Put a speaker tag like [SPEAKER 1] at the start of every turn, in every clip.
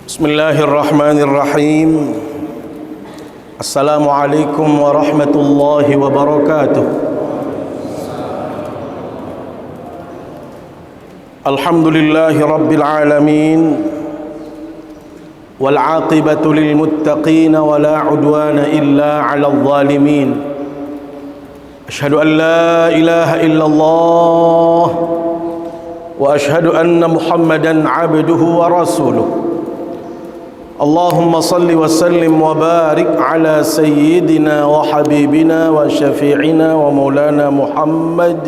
[SPEAKER 1] Bismillahirrahmanirrahim. Assalamualaikum warahmatullahi wabarakatuh. Alhamdulillahi rabbil alamin. Wal aqibatu lil muttaqin wa la udwana illa 'alal zalimin. Asyhadu an la ilaha illallah wa asyhadu anna Muhammadan 'abduhu wa rasuluh. Allahumma salli wa sallim wa barik ala sayyidina wa habibina wa syafi'ina wa maulana Muhammad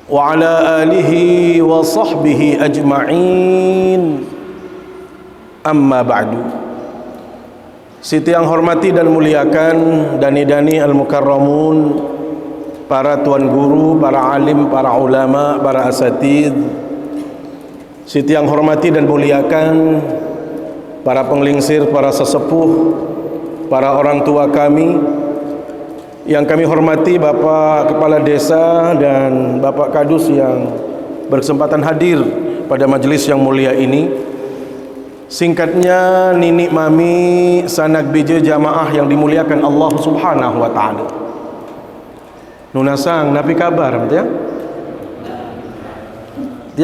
[SPEAKER 1] wa ala alihi wa sahbihi ajma'in. Amma ba'du. Siti yang hormati dan muliakan dani-dani al-mukarramun, para tuan guru, para alim, para ulama, para asatid. Siti yang hormati dan muliakan para penglingsir, para sesepuh, para orang tua kami yang kami hormati, Bapak Kepala Desa dan Bapak Kadus yang berkesempatan hadir pada majelis yang mulia ini. Singkatnya, Nini Mami sanak bija jamaah yang dimuliakan Allah Subhanahu wa taala. Nunasang napi kabar betul ya?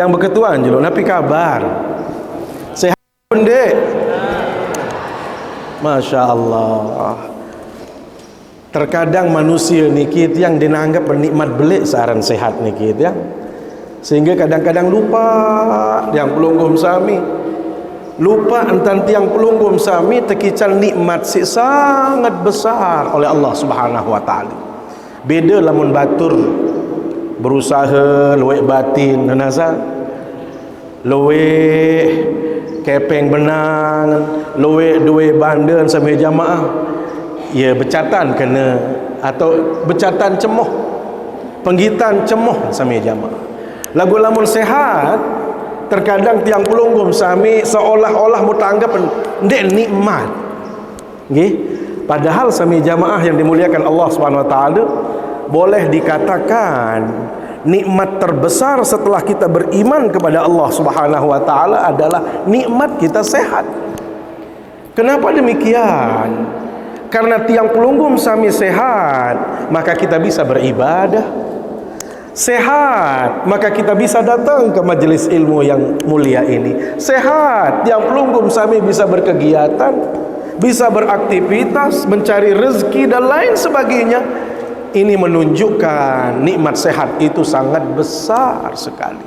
[SPEAKER 1] Yang berketuaan je lo napi kabar. Sehat pendek. Masya Allah. Terkadang manusia ni kita yang dinanggap bernikmat belik saran sehat ni kita ya. Sehingga kadang-kadang lupa yang pelunggum sami. Lupa entan tiang pelunggum sami terkical nikmat si sangat besar oleh Allah Subhanahu wa taala. Beda lamun batur berusaha luwek batin nanasa. Luwek kepeng benang, luwek duwe bandan sampai jamaah, ya bercatan kena, atau bercatan cemoh, penggitan cemoh sampai jamaah. Lagu lamun sehat, terkadang tiang pelunggum sami seolah-olah mau tanggap ndek nikmat. Nggih, padahal sami jamaah yang dimuliakan Allah Subhanahu wa taala, boleh dikatakan nikmat terbesar setelah kita beriman kepada Allah Subhanahu wa taala adalah nikmat kita sehat. Kenapa demikian? Karena tiang pelunggum sami sehat, maka kita bisa beribadah. Sehat, maka kita bisa datang ke majelis ilmu yang mulia ini. Sehat, tiang pelunggum sami bisa berkegiatan, bisa beraktivitas, mencari rezeki dan lain sebagainya. Ini menunjukkan nikmat sehat itu sangat besar sekali.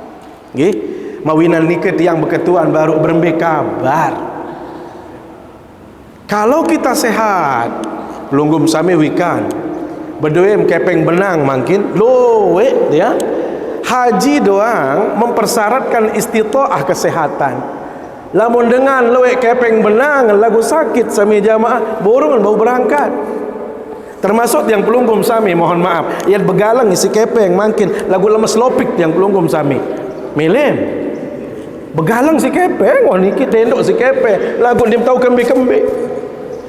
[SPEAKER 1] Nggih, mawinan nikah yang berketuan baru berembe kabar. Kalau kita sehat, pelunggum sami wikan, berdoem kepeng benang makin lowe ya. Haji doang mempersyaratkan istitaah kesehatan. Lamun dengan lowe kepeng benang lagu sakit sami jamaah borong bau berangkat. Termasuk yang pelunggum sami, mohon maaf, yang begalang isi kepeng makin lagu lemes lopik yang pelunggum sami milen begalang si kepeng, oh niki tendok si kepeng lagu dia tahu kembe-kembe.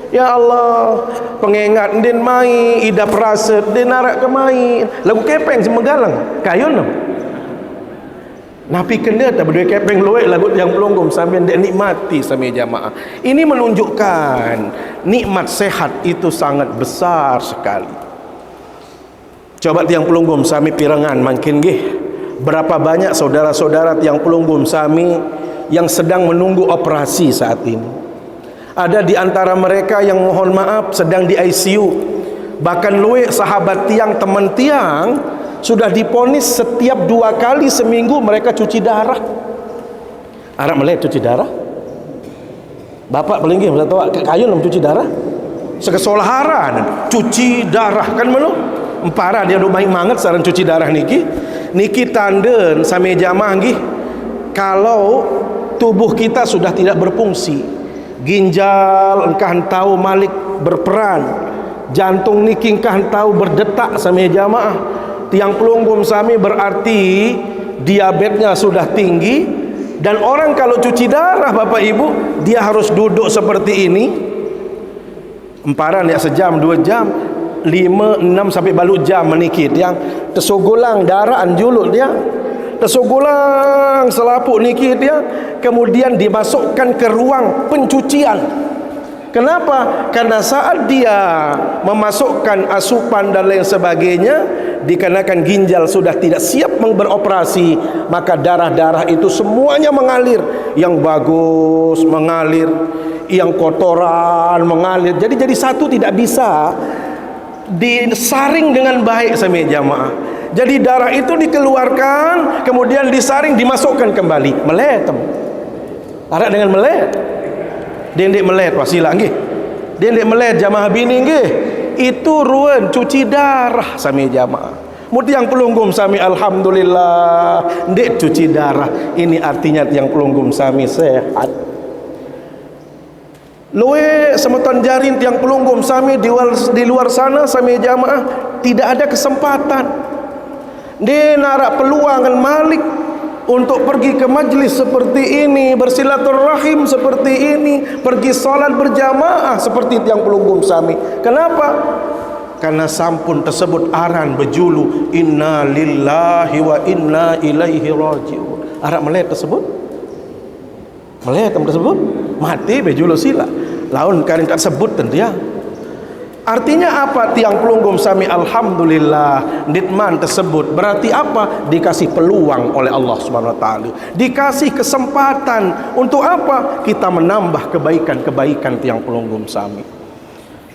[SPEAKER 1] Ya Allah, pengengat din mai idap rasa din narak ke mai lagu kepeng si megalang kayun no. Napi kena tak berdua kepeng loek lagu yang pelunggum sambil dia nikmati sami jamaah. Ini menunjukkan nikmat sehat itu sangat besar sekali. Coba tiang pelunggum sami pirangan makin gih. Berapa banyak saudara-saudara tiang pelunggum sami yang sedang menunggu operasi saat ini. Ada di antara mereka yang mohon maaf sedang di ICU. Bahkan loek sahabat tiang, teman tiang sudah diponis setiap 2 kali seminggu mereka cuci darah. Arab melek cuci darah. Bapak paling nggih tahu kayun cuci darah. Sekesolaharan cuci darah kan menu. Empara dia main manget saran cuci darah niki. Niki tanden sami jamaah nggih. Kalau tubuh kita sudah tidak berfungsi, ginjal engkah tahu malik berperan, jantung niki engkah tahu berdetak sami jamaah. Tiang pelunggum sami berarti diabetesnya sudah tinggi. Dan orang kalau cuci darah Bapak Ibu, dia harus duduk seperti ini emparan ya, sejam 2 jam 5, 6 sampai balut jam menikit yang tersogolang darah anjuluk dia. tersogolang selaput niki dia, kemudian dimasukkan ke ruang pencucian. Kenapa? Karena saat dia memasukkan asupan dan lain sebagainya, dikarenakan ginjal sudah tidak siap beroperasi, maka darah-darah itu semuanya mengalir. Yang bagus mengalir, yang kotoran mengalir. Jadi satu tidak bisa disaring dengan baik sama jamaah. Jadi darah itu dikeluarkan, kemudian disaring, dimasukkan kembali. Melet. Arak dengan melet. Dendek melet wasilah nggih. Dendek melet jamaah bini nggih. Itu ruan cuci darah sami jamaah. Mutiang pelunggum sami alhamdulillah ndek cuci darah. Ini artinya tiang pelunggum sami sehat. Luwe semeton jarin tiang pelunggum sami di luar sana sami jamaah tidak ada kesempatan. Dia narak peluangan malik untuk pergi ke majlis seperti ini, bersilaturahim seperti ini, pergi salat berjamaah seperti tiang pelunggum sami. Kenapa? Karena sampun tersebut aran berjulu inna lillahi wa inna ilaihi rajiun. Arak melet tersebut, melet tersebut mati berjulu sila. Laun karin tersebut tentu ya. Artinya apa tiang pelunggum sami alhamdulillah nitman tersebut berarti apa? Dikasih peluang oleh Allah Subhanahu wa taala. Dikasih kesempatan untuk apa? Kita menambah kebaikan-kebaikan tiang pelunggum sami.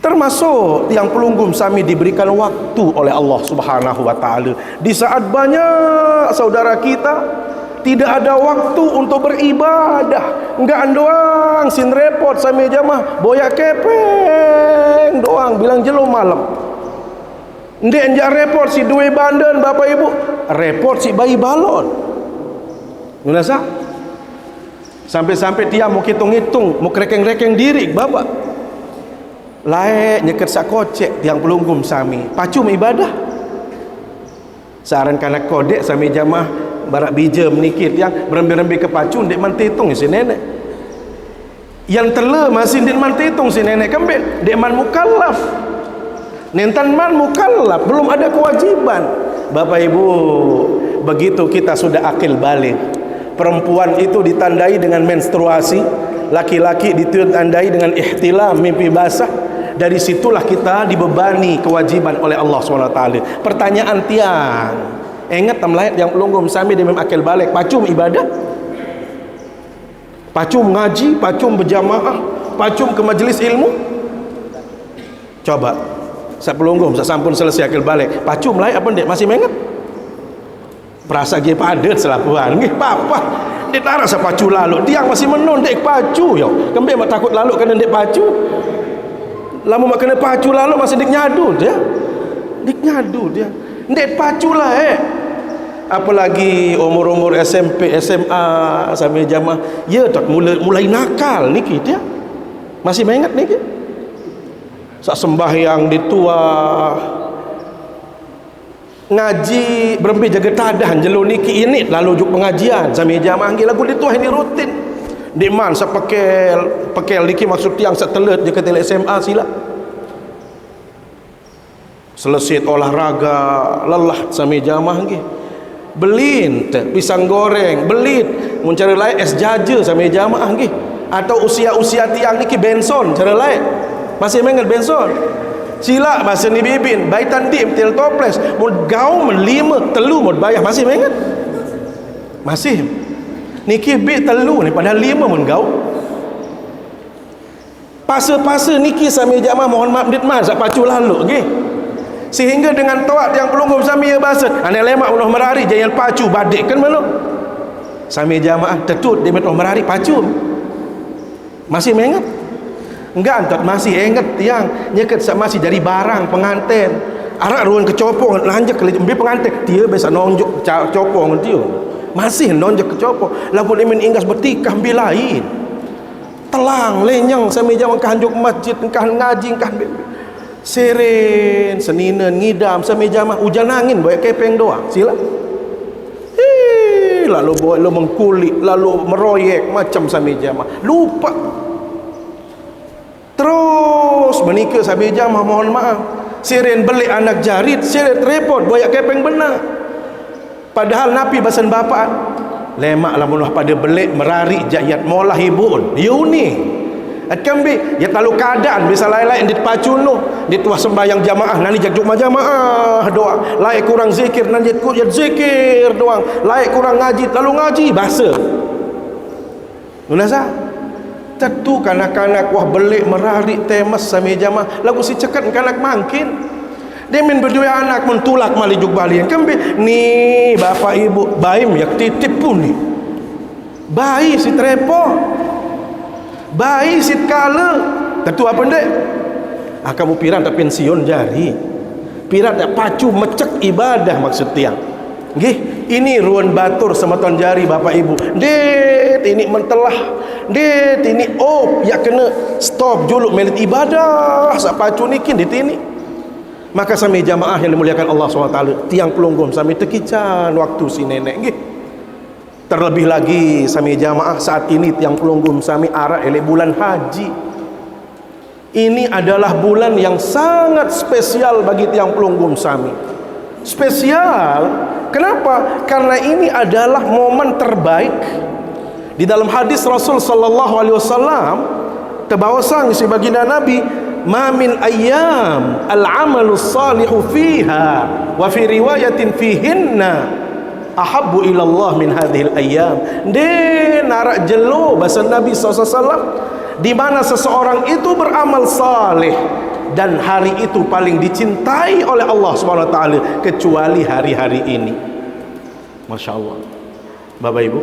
[SPEAKER 1] Termasuk tiang pelunggum sami diberikan waktu oleh Allah Subhanahu wa taala. Di saat banyak saudara kita tidak ada waktu untuk beribadah, enggak doang sin repot sami jamaah boyak kepeng doang bilang jelum malam. Ndek enjak repot si duwe bandan bapak ibu, repot si bayi balon. Ngerasa? Sampai-sampai dia mau hitung-hitung, mau rekeng-rekeng diri bapak. Laek nyeket sak kocek tiang pelunggum sami, pacum ibadah. Saran kana kodek sami jamaah barak bija menikit yang berembi-rembi ke pacun dek mantitung si nenek. Yang tele masih dek mantitung si nenek kembali dek man mukallaf. Nentan man mukallaf, belum ada kewajiban. Bapak ibu, begitu kita sudah akil balik, perempuan itu ditandai dengan menstruasi, laki-laki ditandai dengan ihtilam, mimpi basah. Dari situlah kita dibebani kewajiban oleh Allah SWT. Pertanyaan tiang, ingat tamlayat yang pelunggum sami dia akil balik, pacum ibadah, pacum ngaji, pacum berjamaah, pacum ke majlis ilmu. Coba sak pelunggum sak sampun selesai akil balik, pacum lain apa ndek masih menget? Perasa ge padet selapuan nggih papa. Ndek tara sa pacu lalu, tiang masih menon ndek pacu yo. Kembe mak takut lalu kena ndek pacu. Lama mak kena pacu lalu masih ndek nyadu dia. Ndek nyadu dia. Ndek pacu lah apalagi umur-umur SMP, SMA sampai jamaah ya tak mulai nakal niki dia. Masih mengingat niki. Sak sembahyang ditua ngaji berempi jaga tadah jelo niki ini lalu juk pengajian sampai jamaah nggih lagu ditua ini rutin. Di man sak pekel niki maksud tiang sak telet je ketel SMA sila. Selesai olahraga lelah sampai jamaah nggih. Belin pisang goreng, belit mencari lain es jaja sampai jamaah nggih. Atau usia-usia tiang niki benson cara lain. Masih mengal benson. Sila bahasa ni bibin, baitan dim tel toples, mun gau melima telu mun bayar masih mengal. Masih. Niki bi telu ni padahal lima mun gau. Pasa-pasa niki sampai jamaah mohon maaf dit mas sak pacu lalu nggih. Sehingga dengan toat yang pelunggum sami ya basat ane lemak ulah merari jangan pacu badik kan malu sami jamaah tetut di metro merari pacu masih mengingat enggak antot masih ingat yang nyeket masih jadi barang pengantin arak ruan kecopong lanjut ke lebih pengantin dia biasa nonjok copong dia masih nonjok kecopong lamun imin inggas bertikah bilain telang lenyang sami jamaah kanjuk masjid kan ngaji kan seren, seninen, ngidam, semeja mah hujan angin, banyak kepeng doang, sila. Lalu bawa lo mengkulik, lalu meroyek macam semeja mah, lupa. Terus menikah semeja mah, mohon maaf, seren beli anak jarit, seret repot, banyak kepeng benar. Padahal Nabi basan bapa lemak lah mudah pada belik merari jayat molah hibun yuni akambi ya talu keadaan bisa lain-lain di pacu no di tuah sembahyang jamaah nani jajuk jamaah doa lain kurang zikir nani jajuk zikir doang lain kurang ngaji lalu ngaji bahasa nunasa tentu kanak-kanak wah belik merari temas sami jamaah lagu si cekat kanak mangkin dia min berdua anak mentulak malijuk balian kembe ni bapak ibu baim yak titip pun ni bayi si trepo bayi si kala tentu apa ndek kamu piran tak pensiun jari piran tak pacu mecek ibadah maksud tiang nggih ini ruan batur sematan jari bapak ibu det ini mentelah det ini ya kena stop juluk melit ibadah sak pacu nikin dit ini. Maka sami jamaah yang dimuliakan Allah SWT, tiang pelunggum sami tekican waktu si nenek nggih. Terlebih lagi sami jamaah saat ini tiang pelunggum sami arah elek bulan haji. Ini adalah bulan yang sangat spesial bagi tiang pelunggum sami. Spesial kenapa? Karena ini adalah momen terbaik. Di dalam hadis Rasul sallallahu alaihi wasallam terbawasang si baginda Nabi, ma min ayyam al-amalu salihu fiha wa fi riwayatin fihinna ahabbu ila Allah min hadhihi al-ayyam. De narak jelo bahasa Nabi SAW di mana seseorang itu beramal saleh dan hari itu paling dicintai oleh Allah Subhanahu wa taala kecuali hari-hari ini. Masya Allah. Bapak Ibu,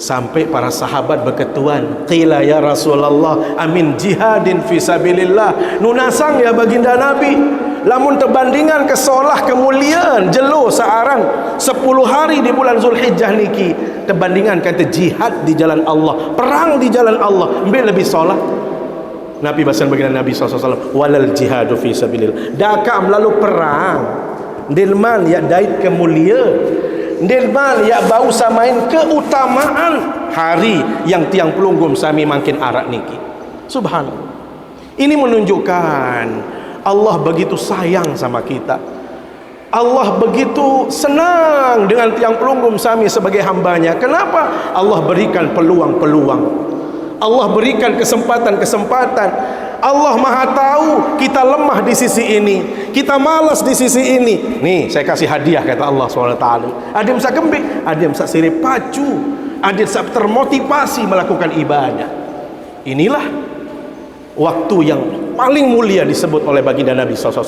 [SPEAKER 1] sampai para sahabat berketuan, qila ya Rasulullah amin jihadin fi sabilillah, nunasang ya baginda Nabi, lamun terbandingan kesolah kemuliaan jelo searan 10 hari di bulan Zulhijjah niki, terbandingan kata jihad di jalan Allah, perang di jalan Allah, ambil lebih solah. Nabi bahasan baginda Nabi SAW, walal jihadu fi sabilillah, dakam lalu perang dilman ya dait kemuliaan, dilman ya bau samain keutamaan hari yang tiang pelunggum sami makin arak niki. Subhanallah. Ini menunjukkan Allah begitu sayang sama kita. Allah begitu senang dengan tiang pelunggum sami sebagai hambanya. Kenapa? Allah berikan peluang-peluang, Allah berikan kesempatan-kesempatan. Allah maha tahu kita lemah di sisi ini, kita malas di sisi ini. Nih saya kasih hadiah kata Allah SWT. Adim sak gembik, adim sak sirip pacu, adim sak termotivasi melakukan ibadah. Inilah waktu yang paling mulia disebut oleh baginda Nabi SAW.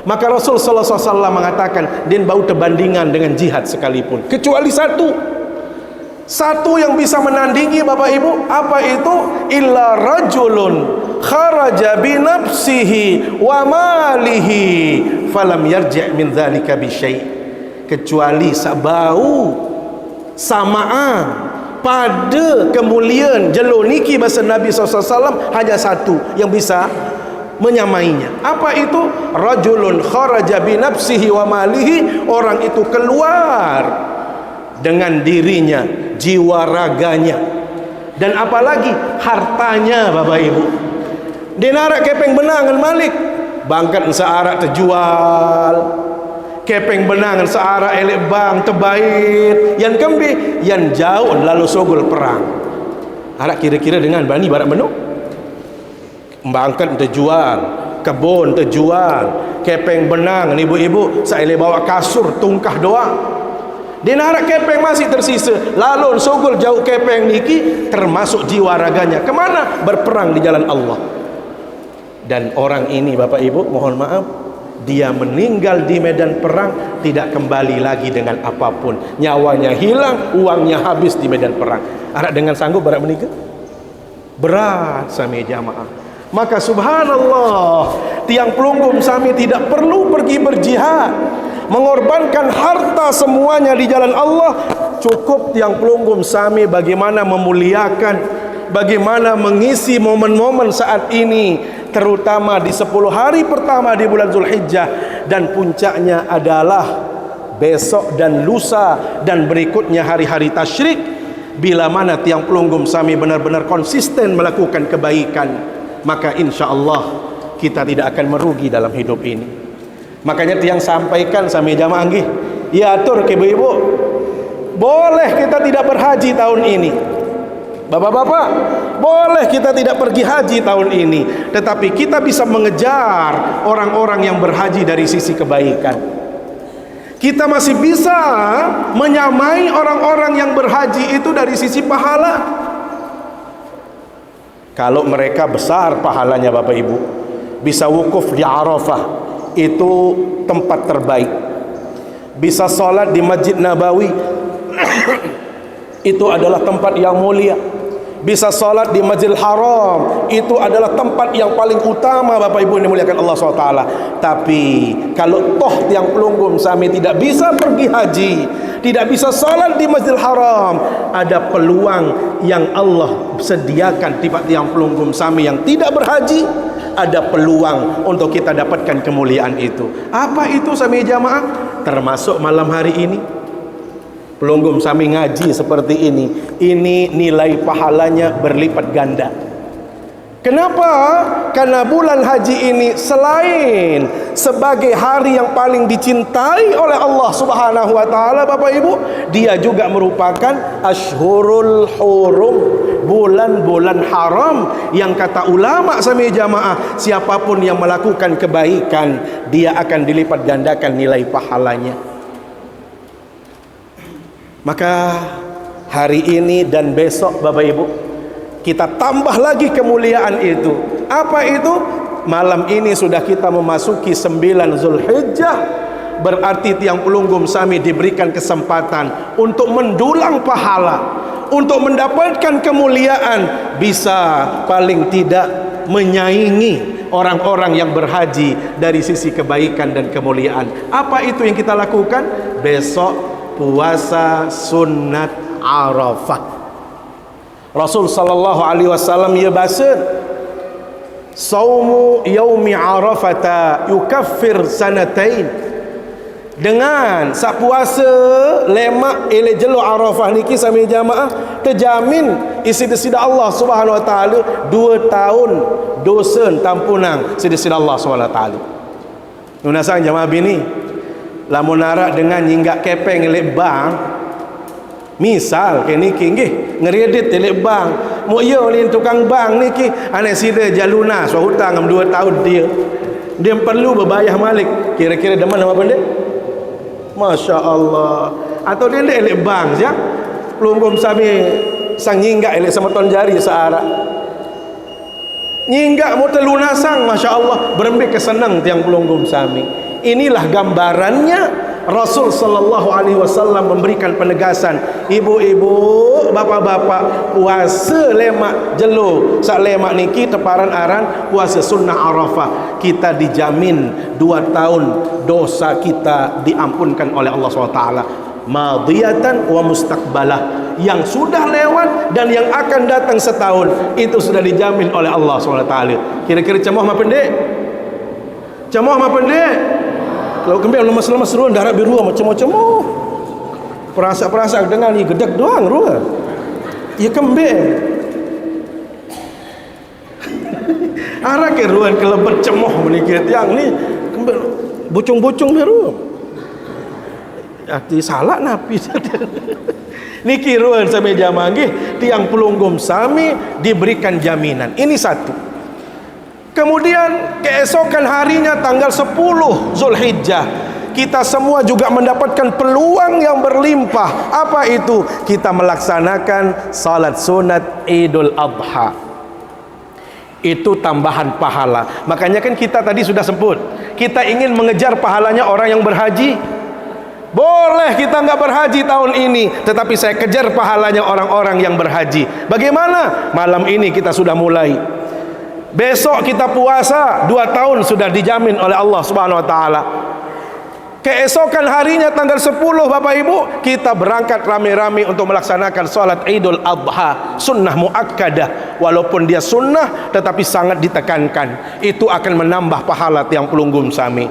[SPEAKER 1] Maka Rasul SAW mengatakan, din bau terbandingan dengan jihad sekalipun, kecuali satu yang bisa menandingi Bapak Ibu, apa itu? Illa rajulun kharaja bi nafsihi wa malihi falam yarji' min dzalika bi syai'. Kecuali sabau samaan pada kemuliaan jelo niki bahasa Nabi SAW, hanya satu yang bisa menyamainya. Apa itu? Rajulun kharaja bi nafsihi wa malihi, orang itu keluar dengan dirinya, jiwa raganya, dan apalagi hartanya. Bapak Ibu, dia narak kepeng benangan malik, bangkat searak terjual, kepeng benangan searak elek bang terbaik, yang kembi yang jauh lalu sogol perang. Arak kira-kira dengan bani barak menu, bangkat terjual, kebun terjual, kepeng benang ibu-ibu saya bawa kasur tungkah doang. Dia narak kepeng masih tersisa, lalu sogol jauh kepeng niki, termasuk jiwa raganya kemana? Berperang di jalan Allah. Dan orang ini Bapak Ibu, mohon maaf, dia meninggal di medan perang, tidak kembali lagi dengan apapun, nyawanya hilang, uangnya habis di medan perang. Arak dengan sanggup barak menikah? Berat sami jamaah. Maka subhanallah, tiang pelunggum sami tidak perlu pergi berjihad, mengorbankan harta semuanya di jalan Allah. Cukup tiang pelunggum sami bagaimana memuliakan, bagaimana mengisi momen-momen saat ini, terutama di 10 hari pertama di bulan Zulhijjah, dan puncaknya adalah besok dan lusa dan berikutnya hari-hari tasyrik, bila mana tiang pelunggum sami benar-benar konsisten melakukan kebaikan, maka insya Allah kita tidak akan merugi dalam hidup ini. Makanya tiang sampaikan sami jamaah nggih, Ya atur ke ibu-ibu. Boleh kita tidak berhaji tahun ini. Bapak-bapak, boleh kita tidak pergi haji tahun ini, tetapi kita bisa mengejar orang-orang yang berhaji dari sisi kebaikan. Kita masih bisa menyamai orang-orang yang berhaji itu dari sisi pahala. Kalau mereka besar pahalanya Bapak Ibu, bisa wukuf di Arafah, itu tempat terbaik. Bisa sholat di Masjid Nabawi, itu adalah tempat yang mulia. Bisa sholat di Masjidil Haram, itu adalah tempat yang paling utama Bapak Ibu yang dimuliakan Allah SWT. Tapi kalau toh tiang pelunggum Sami tidak bisa pergi haji, tidak bisa sholat di Masjidil Haram, ada peluang yang Allah sediakan tiap tiang pelunggum Sami yang tidak berhaji. Ada peluang untuk kita dapatkan kemuliaan itu. Apa itu Sami jamaah? Termasuk malam hari ini pelunggum Sami ngaji seperti ini nilai pahalanya berlipat ganda. Kenapa? Karena bulan haji ini selain sebagai hari yang paling dicintai oleh Allah Subhanahu wa taala Bapak Ibu, dia juga merupakan Ashhurul Hurum, bulan-bulan haram yang kata ulama Sami jamaah, siapapun yang melakukan kebaikan dia akan dilipat gandakan nilai pahalanya. Maka hari ini dan besok Bapak Ibu, kita tambah lagi kemuliaan itu. Apa itu? Malam ini sudah kita memasuki 9 Zulhijjah. Berarti tiang pelunggum Sami diberikan kesempatan untuk mendulang pahala, untuk mendapatkan kemuliaan, bisa paling tidak menyaingi orang-orang yang berhaji dari sisi kebaikan dan kemuliaan. Apa itu yang kita lakukan? Besok puasa sunnat Arafah. Rasul sallallahu alaihi wasallam ya basir, saumu yaumi arafata yukaffir sanatain. Dengan sak puasa lemak ele jelo Arafah niki Sami jamaah terjamin isi sida Allah Subhanahu wa taala 2 tahun dosa tampunang sida Allah Subhanahu wa taala. Nunasang jamaah bini lamun narak dengan nyinggak kepeng elek bang, misal ke niki nggih ngeredit elek bang, mu ye ni tukang bang niki ane sida jaluna so hutang 2 tahun dia perlu berbayar malik, kira-kira deman apa benda? Masya Allah. Atau dia elek bang ya pelunggum Sami sang nyinggak elek semeton jari searak nyinggak mu telunasang, Masya Allah berembik kesenang tiang pelunggum Sami. Inilah gambarannya Rasul sallallahu alaihi wasallam memberikan penegasan, ibu-ibu, bapak-bapak, puasa lemak jelo sak lemak niki teparan aran puasa sunnah Arafah, kita dijamin 2 tahun dosa kita diampunkan oleh Allah SWT, madiyatan wa mustaqbalah, yang sudah lewat dan yang akan datang setahun itu sudah dijamin oleh Allah SWT. Kira-kira cemoh mah pendek? Cemoh mah pendek? Kalau kembali lemas-lemas ruang darah biru macam-macam perasa-perasa dengan ni gedek doang ruang ya kembali arah ke ruang kelebet cemoh menikit yang ni kembali bucung-bucung biru arti salah napi niki ruang Sami jamaah nggih tiang pelunggum Sami diberikan jaminan ini satu. Kemudian keesokan harinya tanggal 10 Zulhijjah kita semua juga mendapatkan peluang yang berlimpah. Apa itu? Kita melaksanakan salat sunat Idul Adha. Itu tambahan pahala. Makanya kan kita tadi sudah sebut, kita ingin mengejar pahalanya orang yang berhaji. Boleh kita nggak berhaji tahun ini, tetapi saya kejar pahalanya orang-orang yang berhaji. Bagaimana? Malam ini kita sudah mulai. Besok kita puasa 2 tahun sudah dijamin oleh Allah Subhanahu wa taala. Keesokan harinya tanggal 10 Bapak Ibu kita berangkat rame-rame untuk melaksanakan salat Idul Adha, sunnah muakkadah. Walaupun dia sunnah tetapi sangat ditekankan. Itu akan menambah pahala tiang pelunggum Sami.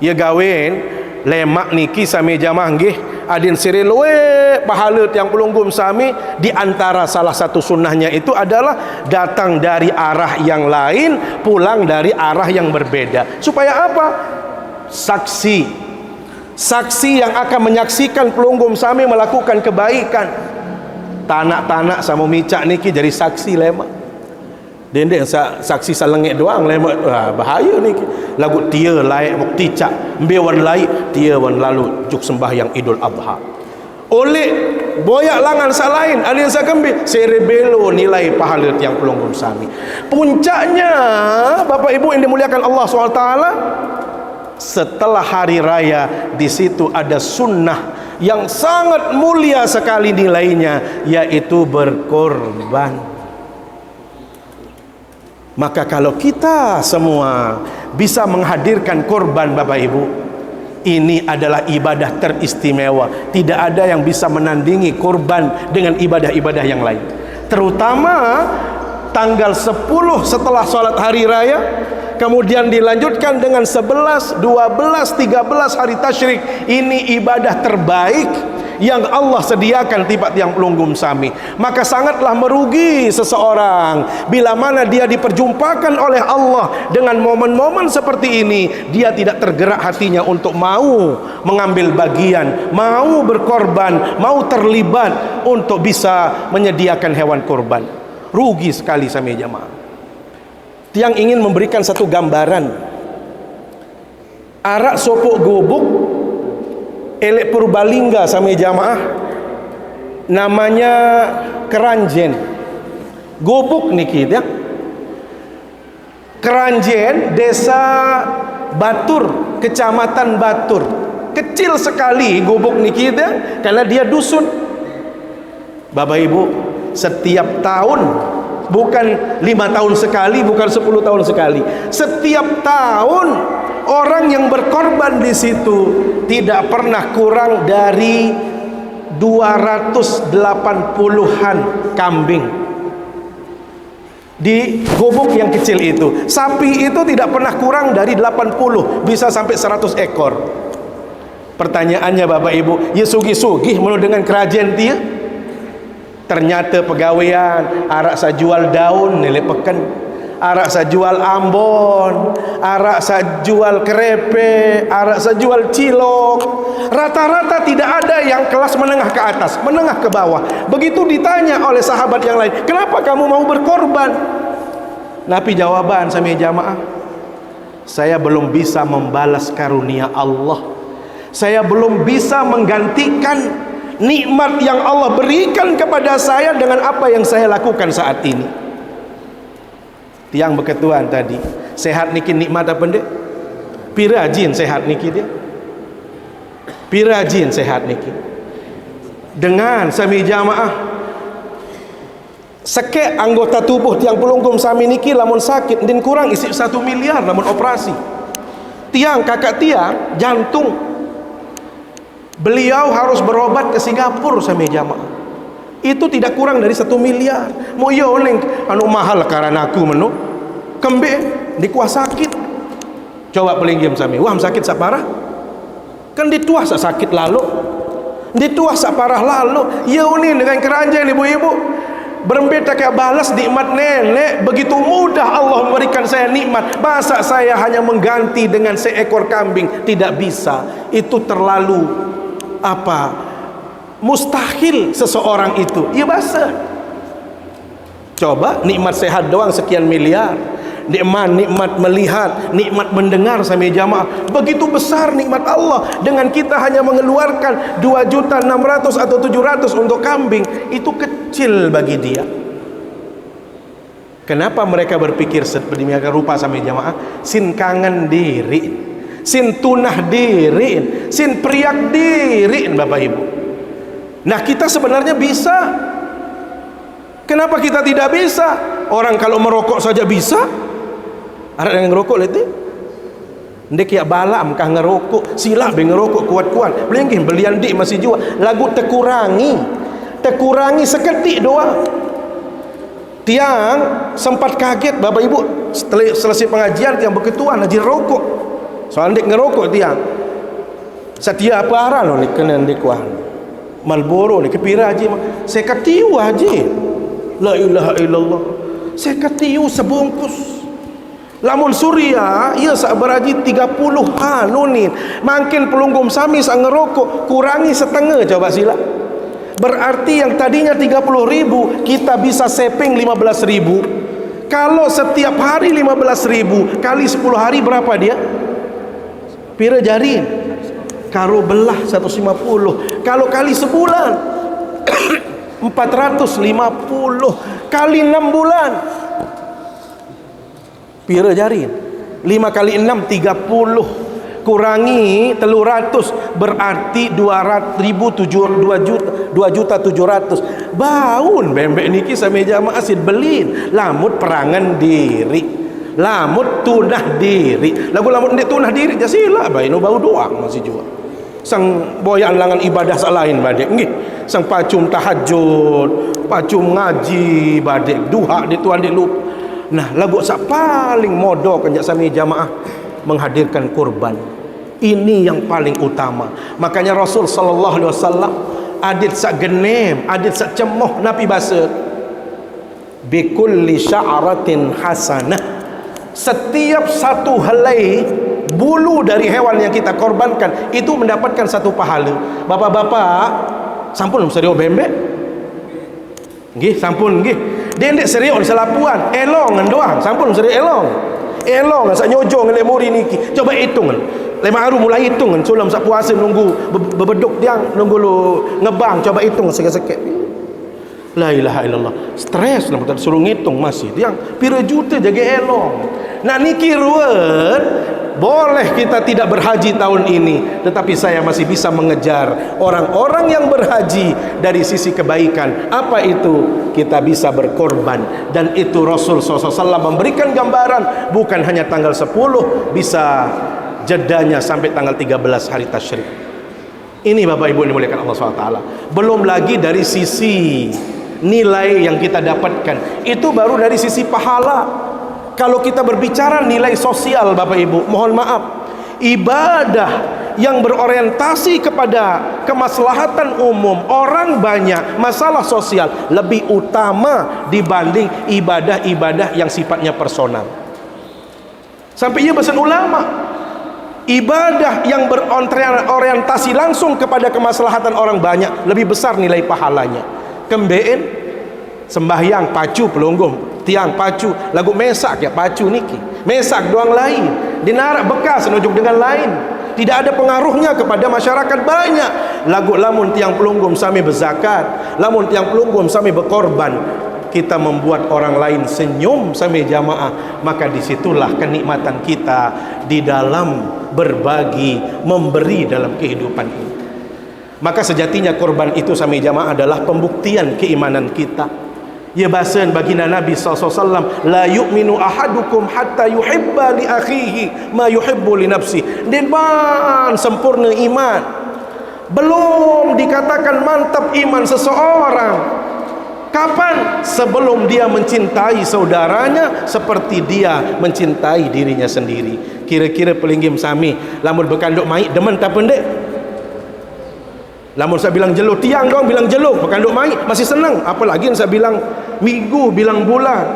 [SPEAKER 1] Ya gawin lemak niki Sami jamaah nggih adin sirilwe pahala tiang pelunggum Sami. Di antara salah satu sunnahnya itu adalah datang dari arah yang lain, pulang dari arah yang berbeda. Supaya apa? Saksi saksi yang akan menyaksikan pelunggum sami melakukan kebaikan. Tanak-tanak sama micak niki jadi saksi lemak. Dendek saksi salengit doang lemak. Bahaya niki. Lagu dia laik bukti cak mbewan laik dia wan lalu juk sembahyang Idul Adha. Oleh boyak langan sak lain ada yang sakembe serebelo nilai pahala tiang pelunggum sami. Puncaknya Bapak Ibu yang dimuliakan Allah SWT, setelah hari raya di situ ada sunnah yang sangat mulia sekali nilainya, yaitu berkorban. Maka kalau kita semua bisa menghadirkan korban Bapak Ibu, ini adalah ibadah teristimewa. Tidak ada yang bisa menandingi korban dengan ibadah-ibadah yang lain. Terutama tanggal 10 setelah sholat hari raya, kemudian dilanjutkan dengan 11, 12, 13 hari tasyrik. Ini ibadah terbaik yang Allah sediakan tiap tiang pelunggum sami. Maka sangatlah merugi seseorang bila mana dia diperjumpakan oleh Allah dengan momen-momen seperti ini, dia tidak tergerak hatinya untuk mau mengambil bagian, mau berkorban, mau terlibat untuk bisa menyediakan hewan korban. Rugi sekali sami jamaah. Tiang ingin memberikan satu gambaran. Arak sopok gobuk elek Purbalingga sami jamaah, namanya Keranjen. Gobuk niki ya. Keranjen, desa Batur, kecamatan Batur. Kecil sekali gobuk niki ya, karena dia dusun. Bapak Ibu, setiap tahun, bukan 5 tahun sekali, bukan 10 tahun sekali, setiap tahun orang yang berkorban di situ tidak pernah kurang dari 280-an kambing di gubuk yang kecil itu. Sapi itu tidak pernah kurang dari 80, bisa sampai 100 ekor. Pertanyaannya Bapak Ibu, ya sugih-sugih menurut dengan kerajaan dia. Ternyata pegawaian arak sajual daun nilai peken, arak sajual Ambon, arak sajual kerepe, arak sajual cilok. Rata-rata tidak ada yang kelas menengah ke atas, menengah ke bawah. Begitu ditanya oleh sahabat yang lain, kenapa kamu mau berkorban? Nabi jawaban sama jamaah, saya belum bisa membalas karunia Allah, saya belum bisa menggantikan nikmat yang Allah berikan kepada saya dengan apa yang saya lakukan saat ini. Tiang berketuan tadi, sehat niki nikmat apa ndek? Pirajin sehat niki dia. Pirajin sehat niki. Dengan sami jamaah sekek anggota tubuh tiang pelunggum sami niki lamun sakit din kurang isi 1 miliar lamun operasi. Tiang kakak tiang jantung, beliau harus berobat ke Singapura sami jamaah. Itu tidak kurang dari 1 miliar. Mau yo neng anu mahal karena aku menu kembe di kuah sakit. Coba pelinggim sami, wah sakit saparah. Kan dituah sakit lalu, dituah saparah lalu. Yo nih dengan keranjang ibu-ibu berembeta kayak balas nikmat nenek. Begitu mudah Allah memberikan saya nikmat, masa saya hanya mengganti dengan seekor kambing? Tidak bisa. Itu terlalu mustahil seseorang itu. Ya basa. Coba nikmat sehat doang sekian miliar, nikmat melihat, nikmat mendengar sami jamaah, begitu besar nikmat Allah. Dengan kita hanya mengeluarkan 2.600.000 atau 700 untuk kambing, itu kecil bagi dia. Kenapa mereka berpikir sedemikian rupa sami jamaah? Sin kangen diri, sin tunah diri, sin priak diri Bapak Ibu. Nah kita sebenarnya bisa. Kenapa kita tidak bisa? Orang kalau merokok saja bisa. Ada yang ngerokok letih. Ndek ya balam kah ngerokok, sila be ngerokok kuat-kuat. Belengkin belian dik masih jual. Lagu tekurangi seketik doang. Tiang sempat kaget Bapak Ibu setelah selesai pengajian, tiang berketuan haji rokok. Soalnya ndek ngerokok tiang. Setia apa arah lo nih kena ndek kuah. Marlboro nih kepira haji. Saya ketiu haji. La ilaha illallah. Saya ketiu sebungkus. Lamun Suria ia sak beraji 30 nunin. Makin pelunggum sami sak ngerokok kurangi setengah, coba sila. Berarti yang tadinya 30.000 kita bisa saving 15.000. Kalau setiap hari 15.000 kali 10 hari berapa dia? Pira jari? Karo belah 150. Kalau kali sebulan 450 kali 6 bulan. Pira jari? 5 kali 6 30 kurangi 300 berarti 2.700 baun bembek niki sami jamaah sid belin lamut perangan diri, lamut tunah diri. Lagu lamut ndek tunah diri jasila bae no bau doang masih juga sang boyan langan ibadah salain badek nggih, sang pacum tahajud, pacum ngaji badek duha di tuan di lupa. Nah, lagu sak paling modal kan sami jamaah menghadirkan kurban. Ini yang paling utama. Makanya Rasul sallallahu alaihi wasallam adit sak genem, adit sak cemoh nabi basa bi kulli sya'ratin hasanah. Setiap satu helai bulu dari hewan yang kita korbankan itu mendapatkan satu pahala. Bapak-bapak, sampun serius bembek? Nggih, sampun nggih. Dia ndek serius selapuan, elong doang. Sampun serius elong. Elong sak nyojong lek muri niki. Coba hitung. Lek maru mulai hitung sulam sak puasa nunggu bebeduk tiang nunggu lu ngebang, coba hitung sikit-sikit. La ilaha illallah. Stres lah kita suruh ngitung masih tiang pira juta jaga elong. Nah niki ruwet. Boleh kita tidak berhaji tahun ini, tetapi saya masih bisa mengejar orang-orang yang berhaji dari sisi kebaikan. Apa itu? Kita bisa berkorban. Dan itu Rasul SAW memberikan gambaran, bukan hanya tanggal 10, bisa jedanya sampai tanggal 13 hari tasyrik. Ini Bapak Ibu dimuliakan Allah SWT. Belum lagi dari sisi nilai yang kita dapatkan, itu baru dari sisi pahala. Kalau kita berbicara nilai sosial Bapak Ibu, mohon maaf, ibadah yang berorientasi kepada kemaslahatan umum, orang banyak, masalah sosial lebih utama dibanding ibadah-ibadah yang sifatnya personal. Sampai ia pesan ulama, ibadah yang berorientasi langsung kepada kemaslahatan orang banyak lebih besar nilai pahalanya. Kembeen sembahyang pacu pelunggum tiang pacu lagu mesak ya pacu niki mesak doang lain dinarak bekas nujuk dengan lain, tidak ada pengaruhnya kepada masyarakat banyak. Lagu lamun tiang pelunggum sami berzakat, lamun tiang pelunggum sami berkorban, kita membuat orang lain senyum sami jamaah, maka disitulah kenikmatan kita di dalam berbagi, memberi dalam kehidupan ini. Maka sejatinya korban itu sami jamaah adalah pembuktian keimanan kita. Ya bahasan baginda Nabi SAW, la yu'minu ahadukum hatta yuhibba li akhihi ma yuhibbu li nafsi. Dan sempurna iman, belum dikatakan mantap iman seseorang kapan? Sebelum dia mencintai saudaranya seperti dia mencintai dirinya sendiri. Kira-kira pelinggim sami lamun berkanduk mai demen tak pendek. Lamun saya bilang jeluk tiang dong, bilang jeluk berkanduk mai masih senang, apalagi saya bilang minggu, bilang bulan.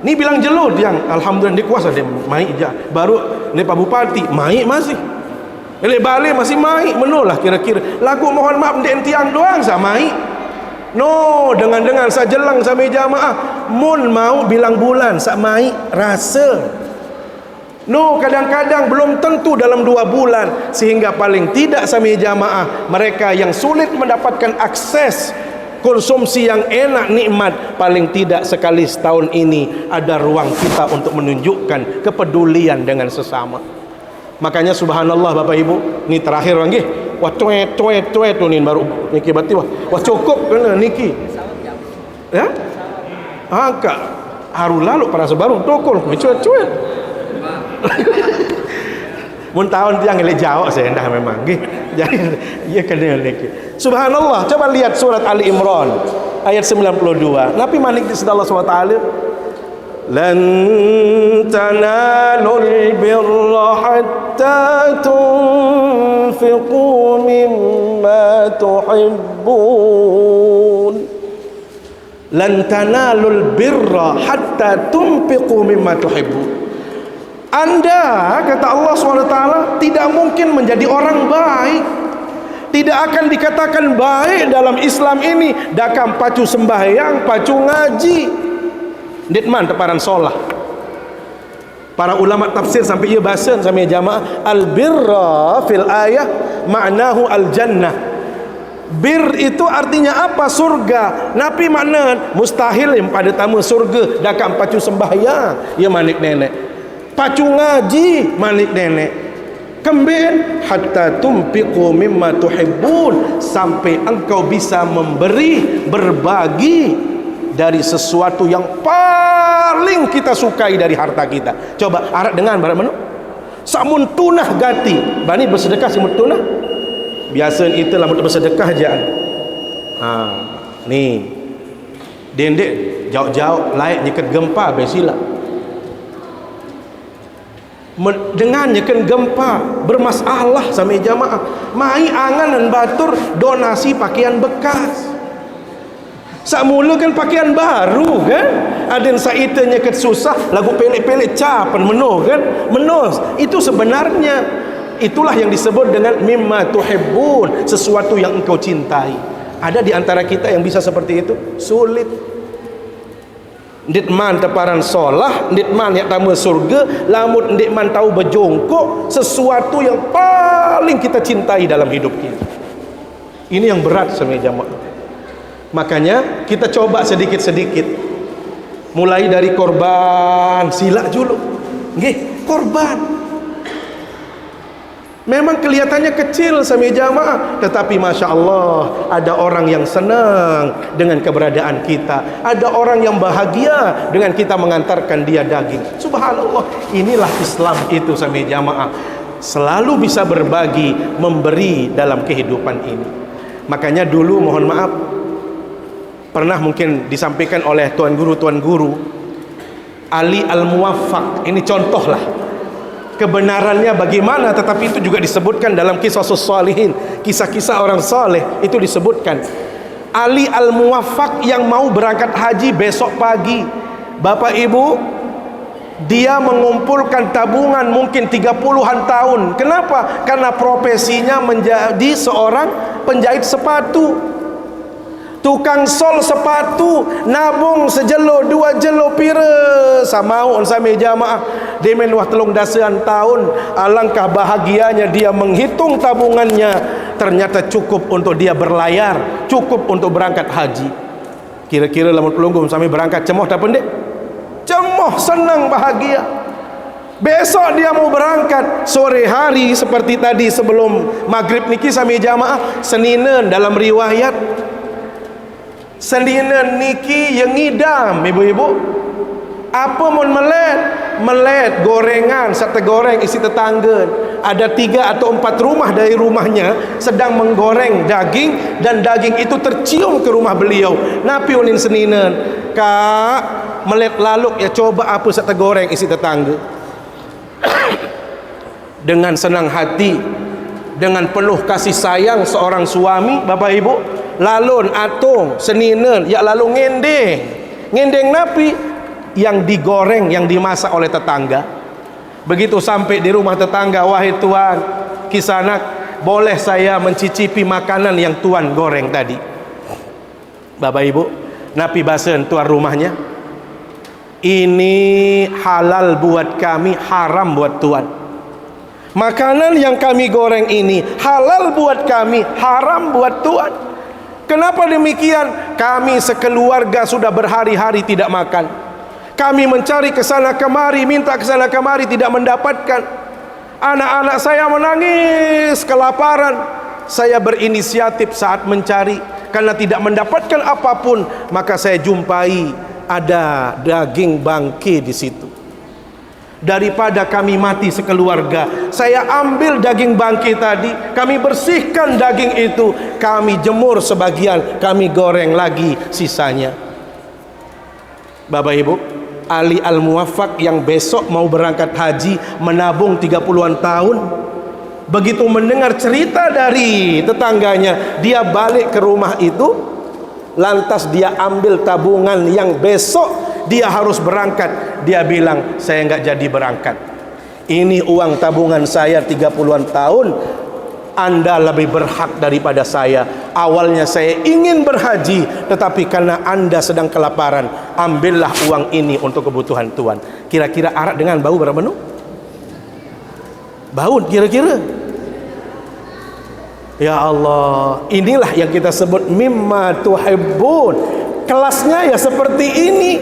[SPEAKER 1] Ni bilang jeluk tiang, alhamdulillah dia kuasa dia mai je. Baru ni Pak Bupati mai masih. Ele balik masih mai, menulah kira-kira. Lagu mohon maaf ndek tiang doang saya mai. No, dengan saya jelang sama jamaah, mun mau bilang bulan saya mai rasa. No, kadang-kadang belum tentu dalam 2 bulan, sehingga paling tidak sami jamaah mereka yang sulit mendapatkan akses konsumsi yang enak nikmat, paling tidak sekali setahun ini ada ruang kita untuk menunjukkan kepedulian dengan sesama. Makanya subhanallah Bapak Ibu, ni terakhir lagi wah tuet tu ni baru niki berarti wah cukup kena niki ya angka haru lalu para sebaru tokol cuet mun tahun tiang elek jawab saya dah memang nggih. Jadi ia kena niki. Subhanallah, coba lihat surat Ali Imran ayat 92. Nabi Malik sallallahu alaihi wasallam, lan tanalul birra hatta tunfiqu mimma tuhibbun. Lan tanalul birra hatta tunfiqu mimma tuhibbun. Anda, kata Allah SWT, tidak mungkin menjadi orang baik, tidak akan dikatakan baik dalam Islam ini dakam pacu sembahyang, pacu ngaji, ditman teparan solah. Para ulama tafsir sampai ia bahasa sampai jamaah, al-birra fil ayah ma'nahu al-jannah. Bir itu artinya apa? Surga. Napi makna mustahil yang pada tamu surga dakam pacu sembahyang ya manik nenek, pacu ngaji manik nenek, kembali hatta tumpiqu mimma tuhibbun, sampai engkau bisa memberi, berbagi dari sesuatu yang paling kita sukai dari harta kita. Coba arak dengan barat menu samun tunah gati bani bersedekah samun tunah biasa itu lah bersedekah aja. Nih dendek jauh-jauh layak nyekat gempa besila dengan nyekan gempa bermasalah sama jamaah mai angan dan batur donasi pakaian bekas. Sakmula kan pakaian baru kan, ada saita nyekat susah lagu pelik-pelik capan menuh kan, menos itu sebenarnya itulah yang disebut dengan mimma tuhibbun, sesuatu yang engkau cintai. Ada di antara kita yang bisa seperti itu? Sulit. Nditman teparan solah, nditman yang tamu surga, lamut nditman tahu berjongkok, sesuatu yang paling kita cintai dalam hidup kita. Ini yang berat sama jamaah. Makanya kita coba sedikit-sedikit, mulai dari korban sila dulu. Nggih, korban memang kelihatannya kecil sama jamaah, tetapi Masya Allah ada orang yang senang dengan keberadaan kita, ada orang yang bahagia dengan kita mengantarkan dia daging. Subhanallah, inilah Islam itu sama jamaah, selalu bisa berbagi, memberi dalam kehidupan ini. Makanya dulu mohon maaf, pernah mungkin disampaikan oleh tuan guru Ali Al-Muwaffaq, ini contohlah kebenarannya bagaimana, tetapi itu juga disebutkan dalam kisah salihin, kisah-kisah orang saleh itu disebutkan. Ali Al-Muwaffaq yang mau berangkat haji besok pagi, Bapak Ibu, dia mengumpulkan tabungan mungkin 30-an tahun. Kenapa? Karena profesinya menjadi seorang penjahit sepatu, tukang sol sepatu, nabung sejelo dua jelo pira sama on sami jamaah demen wah telung dasean tahun. Alangkah bahagianya dia menghitung tabungannya, ternyata cukup untuk dia berlayar, cukup untuk berangkat haji. Kira-kira lamun pelunggum sami berangkat cemoh tak pendek, cemoh, senang, bahagia. Besok dia mau berangkat sore hari seperti tadi sebelum maghrib niki sami jamaah Seninen dalam riwayat Seninen niki yang ngidam ibu-ibu apa mon melet gorengan sate goreng isi tetangga. Ada 3 atau 4 rumah dari rumahnya sedang menggoreng daging, dan daging itu tercium ke rumah beliau. Napi unin Seninen, kak melet laluk ya, coba apa sate goreng isi tetangga. Dengan senang hati, dengan penuh kasih sayang seorang suami, Bapak Ibu, lalun atung Seninen ya lalu ngendeng napi yang digoreng, yang dimasak oleh tetangga. Begitu sampai di rumah tetangga, wahai tuan kisanak, boleh saya mencicipi makanan yang tuan goreng tadi? Bapak Ibu, napi basen tuan rumahnya, ini halal buat kami, haram buat tuan. Makanan yang kami goreng ini halal buat kami, haram buat tuan. Kenapa demikian? Kami sekeluarga sudah berhari-hari tidak makan. Kami mencari kesana kemari, minta kesana kemari, tidak mendapatkan. Anak-anak saya menangis kelaparan. Saya berinisiatif saat mencari, karena tidak mendapatkan apapun, maka saya jumpai ada daging bangkai di situ. Daripada kami mati sekeluarga, saya ambil daging bangkai tadi, kami bersihkan daging itu, kami jemur sebagian, kami goreng lagi sisanya. Bapak Ibu, Ali Al-Muwaffaq yang besok mau berangkat haji, menabung 30-an tahun, begitu mendengar cerita dari tetangganya, dia balik ke rumah itu, lantas dia ambil tabungan yang besok dia harus berangkat. Dia bilang, saya enggak jadi berangkat. Ini uang tabungan saya 30-an tahun, Anda lebih berhak daripada saya. Awalnya saya ingin berhaji, tetapi karena Anda sedang kelaparan, ambillah uang ini untuk kebutuhan Tuhan. Kira-kira arak dengan bau berapa menu? Bau kira-kira. Ya Allah, inilah yang kita sebut mimma tuhibbun. Kelasnya ya seperti ini.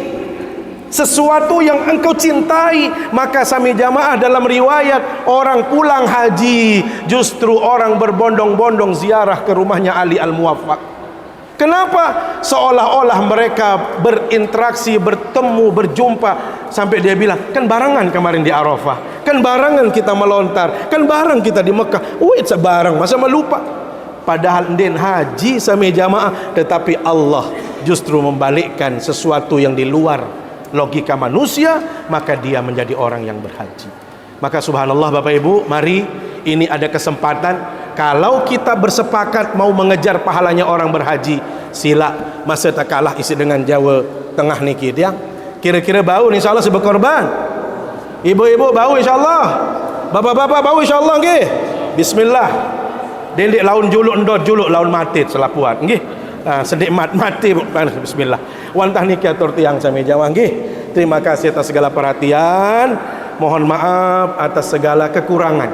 [SPEAKER 1] Sesuatu yang engkau cintai. Maka sami jamaah dalam riwayat, orang pulang haji, justru orang berbondong-bondong ziarah ke rumahnya Ali Al-Muwaffaq. Kenapa? Seolah-olah mereka berinteraksi, bertemu, berjumpa, sampai dia bilang, kan barengan kemarin di Arafah, kan barengan kita melontar, kan bareng kita di Mekah. Wait, sebarang masa melupa. Padahal ndin haji sami jamaah, tetapi Allah justru membalikkan sesuatu yang di luar logika manusia, maka dia menjadi orang yang berhaji. Maka subhanallah Bapak Ibu, mari ini ada kesempatan. Kalau kita bersepakat mau mengejar pahalanya orang berhaji, sila masa tak kalah isi dengan Jawa Tengah niki dia. Kira-kira bau insyaallah sebab korban. Ibu-ibu bau insyaallah. Bapak-bapak bau insyaallah nggih. Bismillah. Dendek laun juluk endot juluk laun matit selapuan nggih. Sedik mati bismillah. Wantah niki atur tiang sami Jawa nggih. Terima kasih atas segala perhatian. Mohon maaf atas segala kekurangan.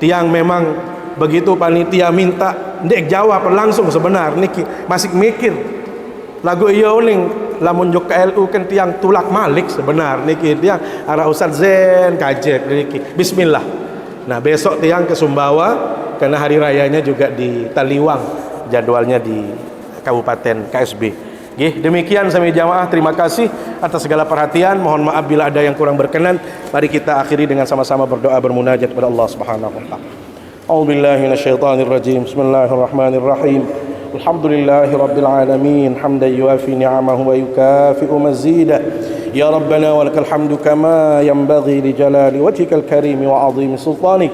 [SPEAKER 1] Tiang memang begitu panitia minta ndek jawab langsung sebenar niki masih mikir. Lagu iya uning lamun juk KLU kan tiang tulak malik sebenar niki tiang arah Ustaz Zen kajet niki. Bismillah. Nah, besok tiang ke Sumbawa karena hari rayanya juga di Taliwang, jadwalnya di Kabupaten KSB. Nggih, demikian sami jamaah, terima kasih atas segala perhatian. Mohon maaf bila ada yang kurang berkenan. Mari kita akhiri dengan sama-sama berdoa bermunajat kepada Allah Subhanahu wa taala. A'udzubillahi minasyaitonir rajim. Bismillahirrahmanirrahim. Alhamdulillahi rabbil alamin, hamdan yuafi ni'amahu wa yukafi'u mazidah. Ya Rabbana walakal hamdu kama yanbaghi li jalali wajhikal karim wa 'azimi sultanik.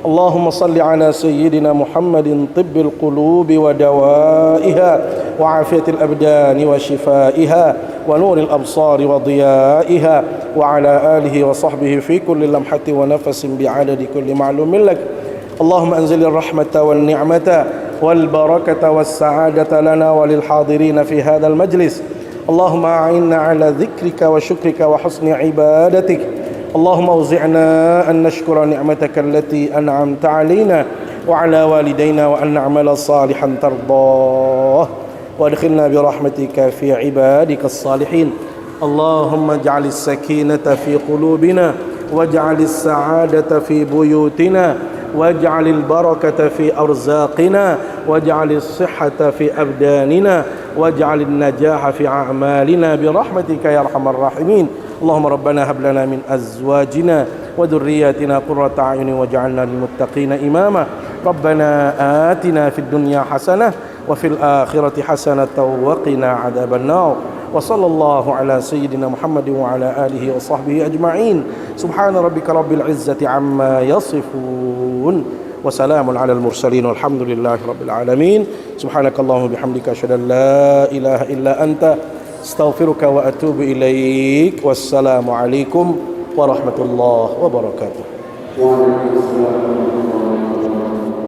[SPEAKER 1] اللهم صل على سيدنا محمد طب القلوب ودوائها وعافية الأبدان وشفائها ونور الأبصار وضيائها وعلى آله وصحبه في كل لمحة ونفس بعدد كل معلوم لك. اللهم أنزل الرحمة والنعمة والبركة والسعادة لنا وللحاضرين في هذا المجلس. اللهم أعنا على ذكرك وشكرك وحسن عبادتك. اللهم اوزعنا أن نشكر نعمتك التي أنعمت علينا وعلى والدينا وأن نعمل صالحا ترضاه وادخلنا برحمتك في عبادك الصالحين. اللهم اجعل السكينة في قلوبنا واجعل السعادة في بيوتنا واجعل البركة في أرزاقنا واجعل الصحة في أبداننا واجعل النجاح في أعمالنا برحمتك يا أرحم الراحمين. اللهم ربنا هب لنا من أزواجنا وذرياتنا قرة أعين واجعلنا للمتقين إماما. ربنا آتنا في الدنيا حسنة وفي الآخرة حسنة وقنا عذاب النار. وصلى الله على سيدنا محمد وعلى آله وصحبه أجمعين. سبحان ربك رب العزة عما يصفون وسلام على المرسلين والحمد لله رب العالمين. سبحانك اللهم وبحمدك أشهد أن لا إله إلا أنت استغفرك وأتوب إليك. والسلام عليكم ورحمة الله وبركاته.